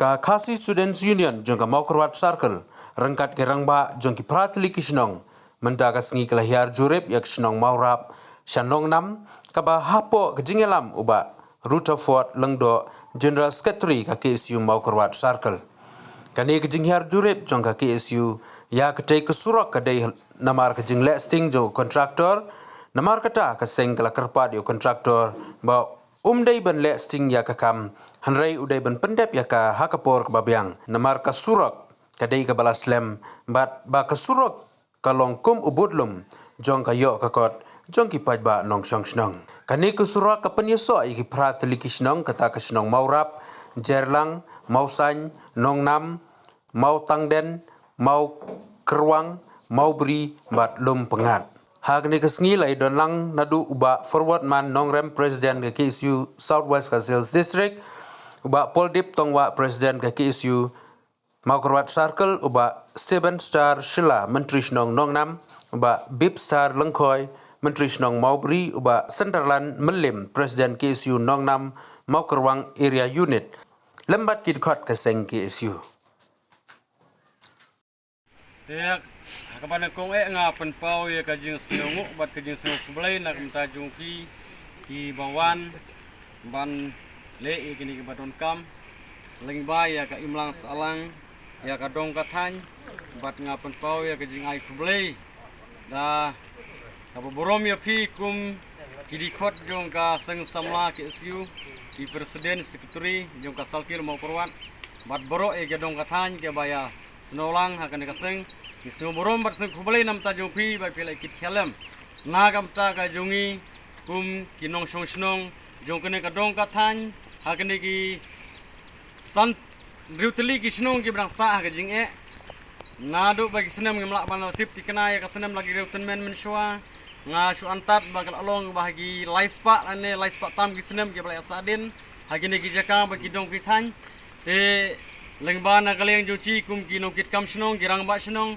ka Khasi Students Union jong ka Maukerwat Circle rangkat ke rangba jong ki pratli kisnong mendaga sengi kelahiar jurep yak snong maurap shanong nam ka ba hapo kejingelam uba Rutherford Lengdo General Secretary ka KSU Maukerwat Circle kani kejinghiar jurep jong ka KSU ya ketei kesurak kadai namar kejing lesting jo kontraktor namar kata kaseng kala kerpat yo kontraktor ba umdai ban lesting ya kakam hanrai udai ban pendep ya ka hakapor ke babiang namar ka surak kadai ka balas lem bat ba ka surak kalong kum ubudlum jong ka yo ka kot jong ki paj ba nong shong snong kani ka surak ka penyeso i ki prat liki snong kata ka snong maurap jerlang mausany nong nam mau tangden mau kerwang mau beri bat lum pengat Hagni kesngi lai don lang nadu uba forward man nongrem president ke KSU Southwest Sales District uba Poldip tongwa president ke KSU Maukerwat Circle uba Stephen Star Shila menteri snong nongnam uba Bip Star Lengkoi menteri snong Maubri uba Sunderland Melim president KSU nongnam Maukerwang area unit lembat kidkot keseng KSU Tiak kapan kong nga penpau ya kajing sengu bat kajing sengu kublai nak minta jungki ki bawan ban le kini ke baton kam lengba ya ka imlang salang ya ka dong kathan bat nga penpau ya kajing ai kublai da ka borom ya pi kum kidi khot jong ka seng samla ke SU ki presiden secretary jong ka salkir Maukerwat bat boro e ke dong kathan ke baya senolang hakan ka seng Isno borom bat seng kublai nam ta jongpi ba pila kit khalam nagam ta ka jongi kum kinong shong snong jong kene ka dong ka than ha kene ki san riutli ki snong ki brang sa ka jing e nadu ba ki senam ngamla ban tip tikna ya ka senam lagi riuten men shwa nga shu antat ba kal along ba gi laispa ane laispa tam ki senam ki bla sadin ha kene ki jaka ba ki dong ki than te lengba na kaleng jochi kum kinong kit kam snong girang ba snong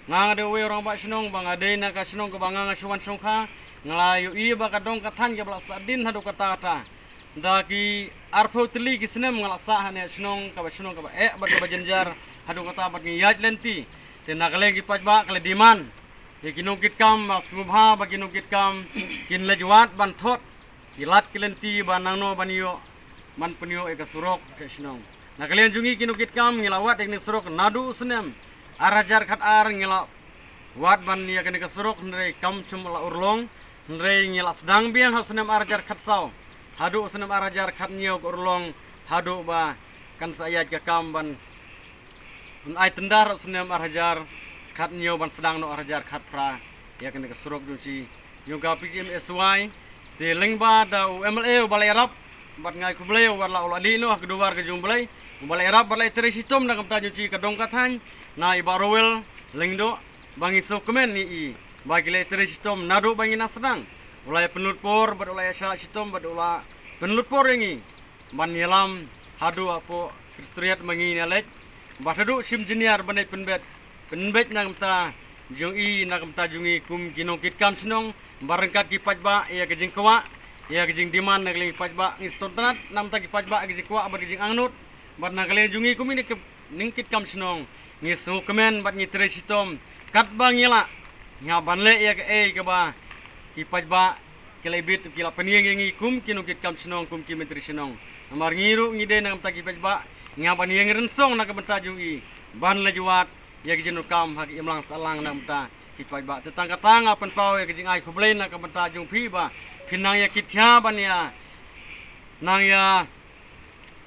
nga de we orang ba snong bang ade na ka snong ko banga ngasuan songkha nglayu i ba ka dong ka than ke bla sadin hadu kata ta da ki arpho tli ki snem ngala sa hane snong ka ba e ba ka jenjar hadu kata ba ki yaj lenti te na kaleng ki paj ba kale diman ye kinong kit kam smubha ba kinong kit kam kin lejwat ban thot ki lat kilenti ba nangno banio man punyo e ka surok ke snong na kaleng jungi kinong kit kam ngilawat ek ni surok nadu snem arajar khat ar ngila wat ban ya kene kasurok ndrei kam chum la urlong ndrei ngila sedang biang ha sunem arajar khat saw hadu sunem arajar khat nyok urlong hadu ba kan saya ka kam ban ai tendar sunem arajar khat nyo ban sedang no arajar khat pra ya kene kasurok duci yoga PGM SY te lengba da MLA balai rap bat ngai kublai warla uladi no keduar ke jumblai balai rap balai terisitum na kam ta duci kadong kathan na ibarowel lengdo bangi sokemen ni i bagi le teristom nado bangi nasnang ulai penlutpor bad ulai sya sitom bad ula penlutpor ingi ban yelam hadu apo kristriat mangi nalek badadu sim jeniar banai penbet nang ta jung i nang ta jungi kum kinong kit kam snong barangkat ki pajba ya kejing kwa ya kejing diman nang li pajba istontat nam ta ki pajba kejing kwa bad kejing angnut bad nang le jungi kum ini ningkit kam snong ngi su kemen bat ngi tresitom kat bangila nya banle ya ke ke ba ki pajba kelebit kila penieng ngi kum kinu kit kam snong kum ki menteri snong amar ngiru ngi de nang ta ki pajba nya panieng rensong na ka benta jungi ban le juat ya ki jenu kam ha ki imlang salang na benta ki pajba tetangga tanga pen pau ya ki jing ai kublai na ka benta jung phi ba kinang ya kit kya ban ya nang ya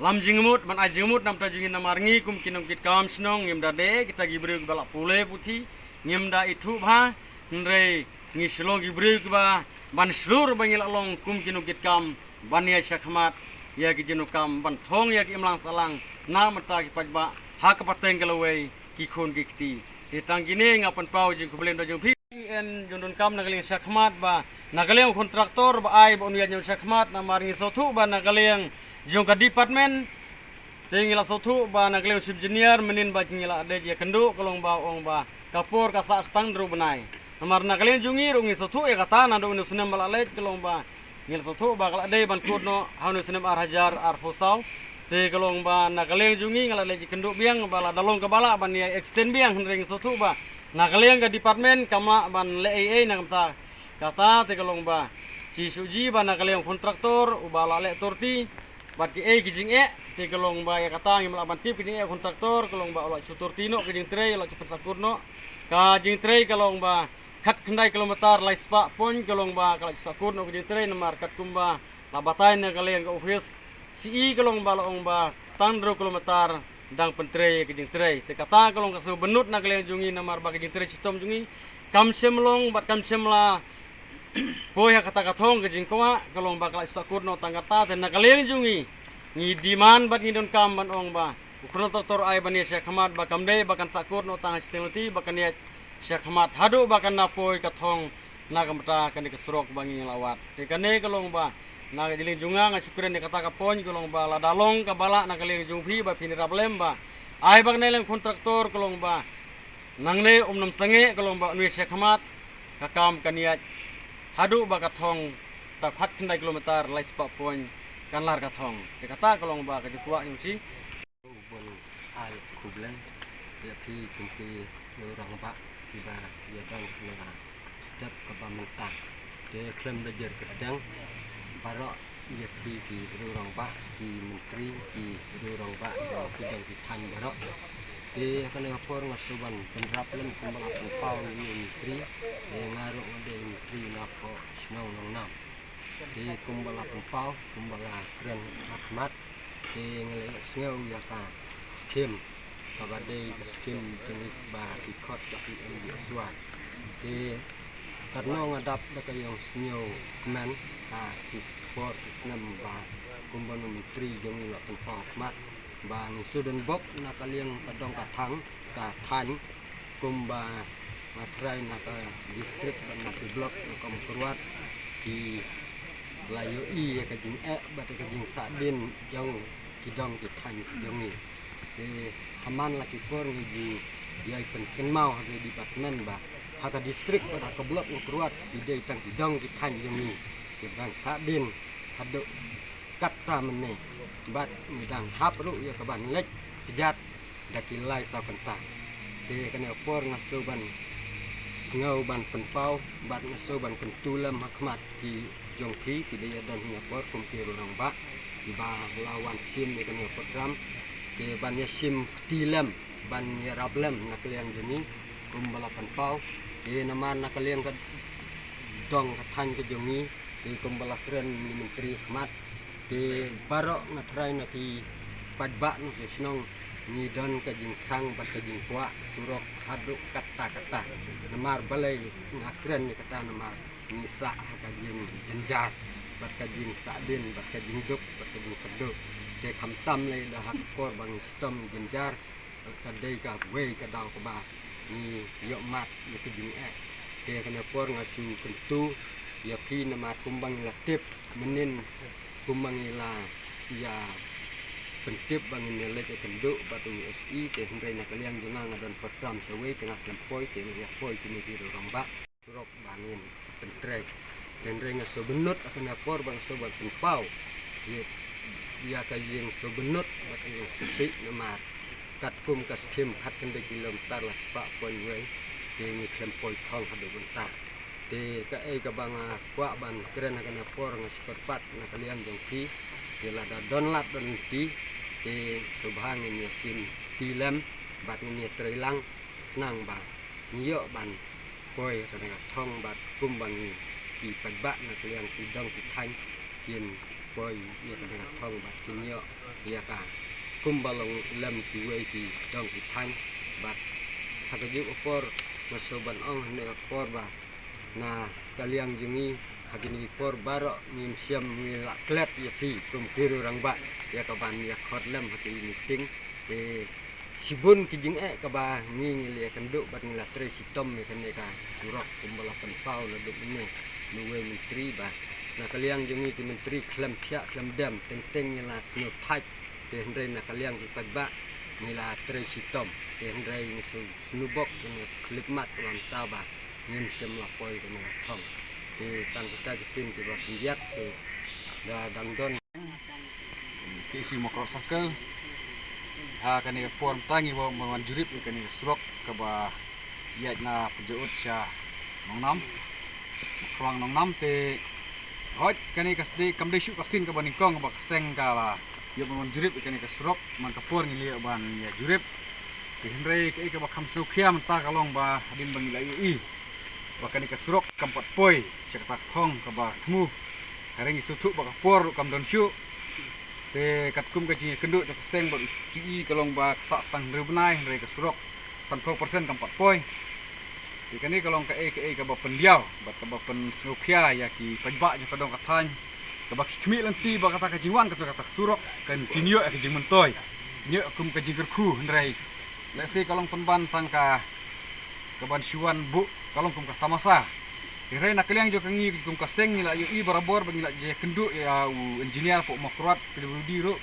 lam jingmut ban ai jingmut nam ta jingin namar ngi kum kinong kit kam snong ngim da de kita gibreu bala pule puthi ngim da itu bha ndrei ngi slong gibreu ba ban slur bangil along kum kinong kit kam ban ya shakmat ya ki jenu kam ban thong ya ki imlang salang na mata ki pajba ha ka pateng galawai ki khon ki kti te tanggine ngapan pau jing kublem da jung phi en jondon kam nagaleng shakmat ba nagaleng kontraktor ba ai ba unya jung shakmat namar ngi sothu ba nagaleng jong ka department tingila sotu ba nagleu sub engineer menin ba ngila ade je kendu kolong ba ong ba kapur ka sa stang dru benai namar nagleu jungi rungi sotu e kata na do sunem bala let kolong ba ngil sotu ba kala ade ban kurno hanu sunem ar hajar ar fosau te kalong ba nakaleng jungi ngala lagi kenduk biang bala dalong ka bala ban ya extend biang ring sotu ba nakaleng ka department kama ban le ai na kata te kalong ba si suji ba nakaleng kontraktor ubala le torti bat ki ai kijing te kalong ba ya kata ngi ban tip kijing kontraktor kalong ba ola chutortino kijing tre ola cepet sakurno ka jing tre kalong ba kat kendai kilometer lai spa pon kalong ba kala sakurno kijing tre namar kat kumba labatai na kaleng ka office si kalong ba laong ba tandro kilometer dang pentre kijing tre te kata kalong ka benut na kaleng jungi namar ba kijing tre sitom jungi kam semlong bat kam semla poi ha kata kathong kijing kwa kalong ba kala sakurno tangata te na kaleng jungi ni diman bat ni don kam ban ong ba ukron tor ai ban ya khamat ba kamde ba kan sakurno tang steloti ba kan ya khamat hadu ba kan na poi kathong na kamta kan ke surok bangi lawat te kane kalong ba na diling junga nga syukuran ni kata kapon kolong ba la dalong ka bala na kaling jungfi ba pini problem ba ai bag neleng kontraktor kolong ba nangne umnam sange kolong ba nuis khamat kakam kaniat hadu ba kathong ta phat khandai kilometer lais pa poin kanlar kathong te kata kolong ba ka jukwa nyusi bon ai kublen ya pi kumpi orang ba tiba ya dan na step ke bamenta te klem dajer kedang para ia ki orang ba ki menteri ki orang ba ki dang ki tan barok di kana por ngasuban penraplen kumbala pau ni menteri ngaruk ngade menteri na ko snow nang nam di kumbala pau kumbala kren akmat di ngele sngau ya ka skim kabade skim jenis ba ki khot ba ki swat di karena ngadap dekat yang snow keman di sport isnam ba kumban menteri jong la penpa mat ba ni sudan bob na kaliang kadong katang ka than kumba matrai na ka distrik na ka blok na kam kurwat di layo I ka jing ba ka jing sadin jong kidong ki than jong ni te haman la ki por ni ji yai pen mau ha di department ba haka distrik pada ke blok ngkeruat ide tang kidong ki than jong ni kidang sadin hadu kata mene bat midang hapru ya kaban lek kejat dakilai sa kenta te kana por ngasuban ngau ban penpau bat ngasuban kentulam hakmat ki jongki ki dia dan ngapor kumpi orang ba di ba lawan sim ni kana program te ban ya sim tilam ban ya rablem nakliang jeni kum balapan pau te naman nakliang ka dong kathan ke jongi di kumbala keren menteri khmat di barok ngatrai na ki padba nu senong ni don ka jingkrang bat ka jingkwa surok hadu kata namar balai ngakren ni kata namar nisa ka jing jenjar bat ka jing sadin bat ka jing dup bat ka jing keduk te khamtam le da hak kor bang stom jenjar ka dei ka we ka daw ka ba ni yo mat ni ka jing te kana por ngasu kentu ya pi nama kumbang latip menin kumbang ila ya pentip bangin nilai kenduk batu SI te hindai nak kalian guna ngadan program sewe tengah lempoi te ya poi kini di rombak surok bangin pentrek tenreng sobenut akan apor bang sobat penpau ya kajing sobenut batu susi nama kat kum kas kim kat kendai kilometer lah sepak poi we te ni lempoi thong hadu bentar te ka ka banga kwa ban keren akan apor ngaseperpat na kalian jongki te lada donlat don ti te subhang ini sim tilam bat ini trilang nang ba nyo ban koi kana thong bat kumbangi ki padba na kalian ki dong ki than kien koi ya kana thong bat kinyo ya ka kumbalong lam ki we ki dong ki than bat hakajuk apor masoban ong ne apor ba na kaliang jungi hagini por barok nim siam mila klet ya fi kum kiru rang ba ya kaban ya khotlam hati meeting te sibun kijing ka ba ngi le kenduk bat ngila tre sitom me kene ka surok kumbala penpau le duk ne luwe menteri ba na kaliang jungi ti menteri klam pia klam dam teng teng ngila sno pipe te ndre na kaliang ki padba ngila tre sitom te ndre ni snubok ni klipmat wan taba ngim sem la poi ke na thong te tang kita kisim ki ba biak te da dang don ki isi Mokrot Circle kani por tangi wa man jurip kani surok ka ba ya na pejaut sya nongnam krang nongnam te hot kani kasdi kamde syu kastin ka baningkong ba seng kala ya man jurip kani ka surok man ka por ngili ban ya jurip ti henre ka ka ba kham snu khia man ta kalong ba din bangila i bakani ka surok kampat poi syak thong ka ba thmu haring isutu ba ka por kam don syu te katkum ka ji kenduk ka seng ba si kalong ba sa stang rebnai henre ka surok 30% kampat poi ti kani kalong ka ka ba pendiau ba ka ba pen snukhia ya ki pajba ju kadong ka than ka ba khmi lanti ba kata ka jiwan ka kata surok kan kinyo ka jing mentoy nyo kum ka jing kerku henre lesi kalong penban tangka kaban syuan bu kalong kum ka tamasa Kira nak kalian juga kangi kum ka seng ni la yu i barabor bagi la je kenduk ya engineer pok Mokrot PWD ro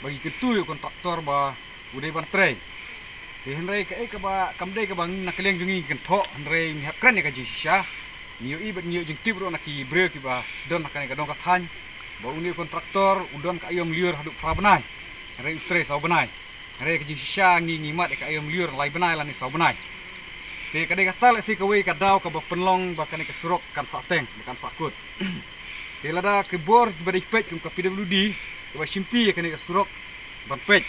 bagi ketu yu kontraktor ba udai ban trei ti henrei ka ba kamdei ka bang nak kalian jungi kenthok henrei ni hakran ya ka ji sha ni yu i bet ni yu jing tip ro nak ki bre ki ba don nak ka dong ka than ba uni kontraktor udon ka ayom liur haduk pra benai henrei utre sau benai henrei ka ji sha ngi mat ka ayom liur lai benai la ni sau benai te kadai kata le si kawai kadau ka penlong bakane ka surok kan sateng bukan sakut te lada ke bor bari pet kum ka PWD ka simti ka ni ka surok ban pet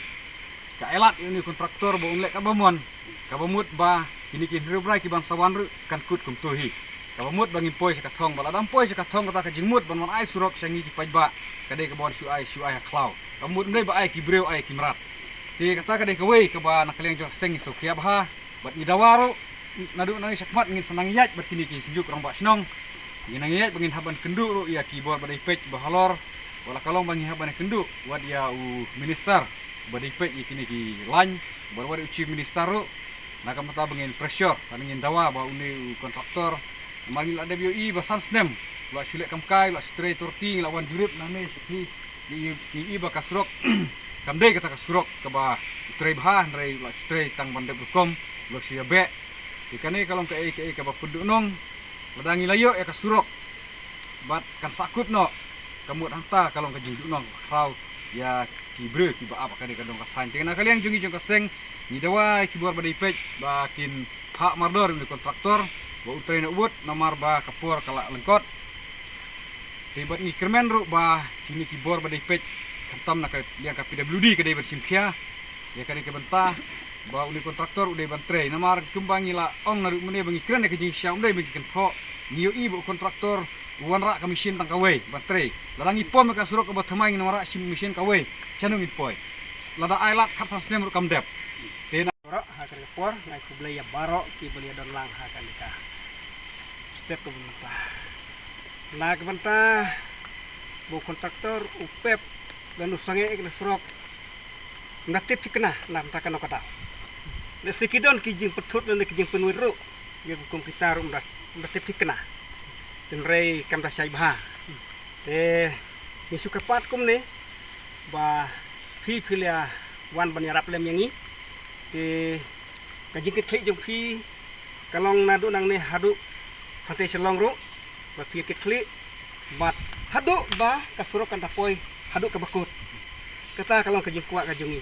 ka elat ini kontraktor bo unlek ka bamon ka bamut ba kini ki rebrai ki bang sawan ru kan kut kum tuhi ka bamut bangin poi sa ka thong bala dam poi sa ka thong ka jingmut ban ai surok sangi ki pajba kadai ka bon syu ai klau bamut ndai ba ai ki breu ai ki merat te kata kadai kawai ka ba nak kalian jo sengi so kia bah bat ni dawaro nadu nang sakmat ngin senang yat berkini ki sejuk rong bak senong ngin nang yat bangin haban kenduk ro ya keyboard badai page bahalor wala kalong bangin haban kenduk wad ya minister badai page kini ki lan barwad chief minister ro nakam mata bangin pressure ngin dawa ba uni kontraktor mangil ada BOI basan snem la syulek kamkai la stray torti la wan jurip name si di ba kasrok kamdei kata kasrok ka ba stray bahan rai la stray tang bandep.com lo sia be ikane kalong ka ka ba puduk nong badangi layo ya ka surok bat kan sakut no kamut hanta kalong ka jingduk nong krau ya kibre ki ba apa kane kadong ka than tengna kalian jungi jong ka seng ni dawa ki bor badai pej ba kin pak mardor ni kontraktor ba utre na ubut nomor ba kapur kala lengkot tibat ni kermen ru ba kini ki bor badai pej kantam na ka liang ka PWD ka dei bersimkhia ya kane ke bentah ba uni kontraktor udai bantrei namar kembangi la ong naru mene bangi kren ke jing syam udai bangi kenthok niu i bu kontraktor wan rak kamisin tang kawai bantrei ladangi pom ka surok ka bathmai namara sim mesin kawai chanung ipoi lada ailat khat snem ru kamdep tena ro ha ka por nai ku blaya baro ki blaya don lang ha ka nika step ke benta na ke benta bu kontraktor upep dan usange ek surok ngatip cikna na takan kata le sikidon kijing petut le kijing penwiru ye hukum kita rum ngatip cikna den rei kam da sai bha te ni sukapat kum ne ba phi philia wan ban yarap lem yangi te kajing kit klik jong phi kalong nadu nang ne hadu hante selong ru ba phi kit klik bat hadu ba kasurok kan tapoi hadu ka bakut kata kalong kajing kuat kajungi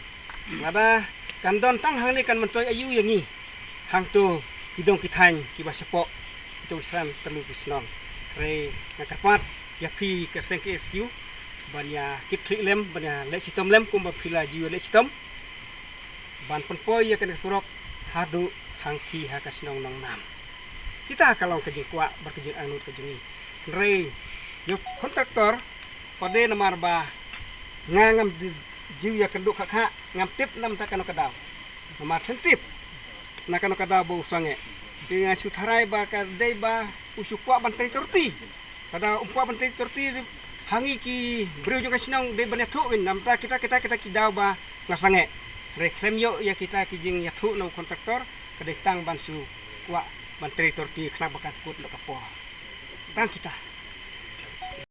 lada kandon tang hang ni kan mentoy ayu yangi hang tu kidong kithan ki ba sepok tu islam terlu kisnong re ngakapat ya pi ka seng KSU banya kit klik lem banya le sistem lem kum ba phila jiwa le sistem ban penpoy ya kan surok hadu hang ti ha ka snong nong nam kita kalong kajing kuat berkejing anut kajungi re yo kontraktor pada namar ba ngangam jiu ya kenduk kakak ngam tip nam takano kadau nama tip nakano kadau bau sange dengan sutharai ba ka dei ba usukwa bantai torti kada umpwa bantai torti hangi ki breu juga sinong de banatu nam ta kita kidau ba ngasange reklem yo ya kita kijing ya thu no kontraktor kadai tang bansu kwa bantai torti kena bakat kut no kapo tang kita